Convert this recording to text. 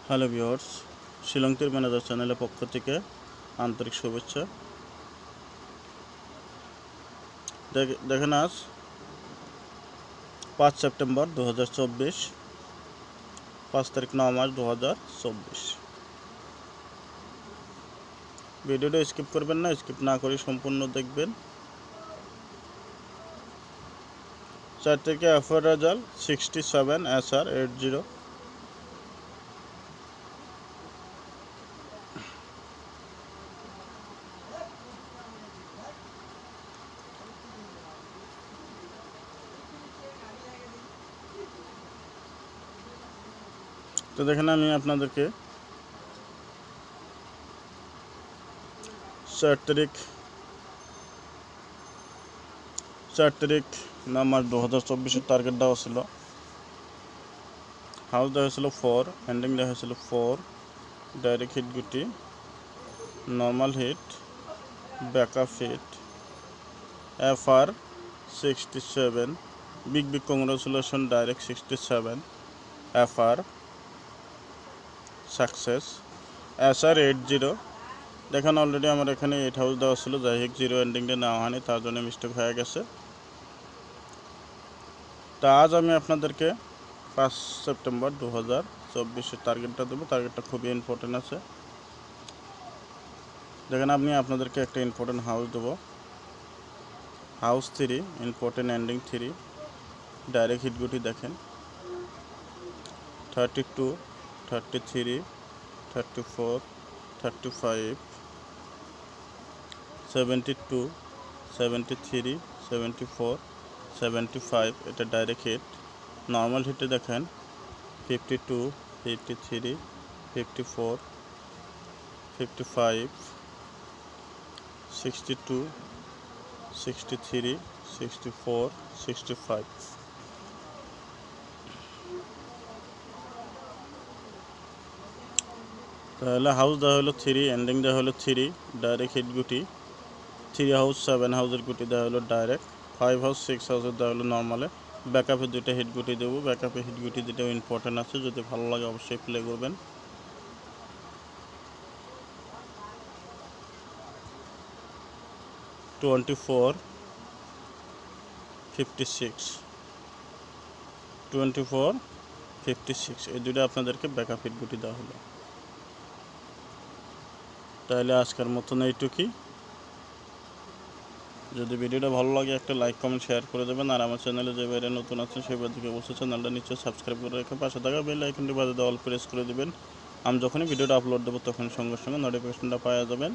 Hello viewers, Shillong তীর manager চ্যানেলের পক্ষ থেকে আন্তরিক শুভেচ্ছা। দেখেন আজ 5 সেপ্টেম্বর 2024, 5 তারিখ 9 মাস 2024। ভিডিওটা স্কিপ করবেন না, স্কিপ না করে সম্পূর্ণ দেখবেন। 4 তারিখে এফআর রেজাল্ট 67 SR80। তো দেখেন আমি আপনাদেরকে 4 তারিখ 9 মাস 2024 টার্গেট দেওয়া ছিল। হাউস দেওয়া হয়েছিল 4, এন্ডিং দেওয়া হয়েছিল 4, ডাইরেক্ট হিট গুটি, normal hit, backup hit, FR 67, big congratulations, direct 67, FR success, SR 80। দেখেন অলরেডি আমার এখানে 8 হাউস দেওয়া ছিল, যাই হোক জিরো এন্ডিংটা নেওয়া হয়নি, তার জন্য মিস্টেক হয়ে গেছে। তা আজ আমি আপনাদেরকে 5 সেপ্টেম্বর 2024 টার্গেটটা দেবো। টার্গেটটা খুবই ইম্পর্টেন্ট আছে। দেখেন আমি আপনাদেরকে একটা ইম্পর্টেন্ট হাউস দেবো, house 3, important ending 3, direct hit গুটি দেখেন 32, 33, 34, 35, 72, 73, 74, 75, এটা ডাইরেক্ট হিট। নর্মাল হিটে দেখেন 52, 53, 54, 55, 62, 63, 64, 65। তাহলে হাউস দেওয়া হলো 3, এন্ডিং দেওয়া হলো 3, ডাইরেক্ট হিট গুটি 3 হাউস 7 হাউসের গুটি দেওয়া হলো ডাইরেক্ট, 5 হাউস 6 হাউসের দেওয়া হলো নর্মালে। ব্যাকআপে 2টা হিট গুটি দেবো। ব্যাকআপে হিট গুটি দুটাও ইম্পর্টেন্ট আছে, যদি ভালো লাগে অবশ্যই প্লে করবেন। টোয়েন্টি-4, 56, 24, 56, এই দুটো আপনাদেরকে ব্যাকআপ হিট গুটি দেওয়া হলো। তাহলে আজকের মতন এইটুকুই। যদি ভিডিওটা ভালো লাগে একটা লাইক কমেন্ট শেয়ার করে দেবেন। আর আমার চ্যানেলে যে বাইরে নতুন আছেন সেই থেকে অবশ্যই চ্যানেলটা নিশ্চয়ই সাবস্ক্রাইব করে রেখে পাশে থাকা বেল আইকনটি বাজিয়ে অল প্রেস করে দেবেন। আমি যখনই ভিডিওটা আপলোড দেবো তখন সঙ্গে সঙ্গে নোটিফিকেশনটা পাওয়া যাবেন।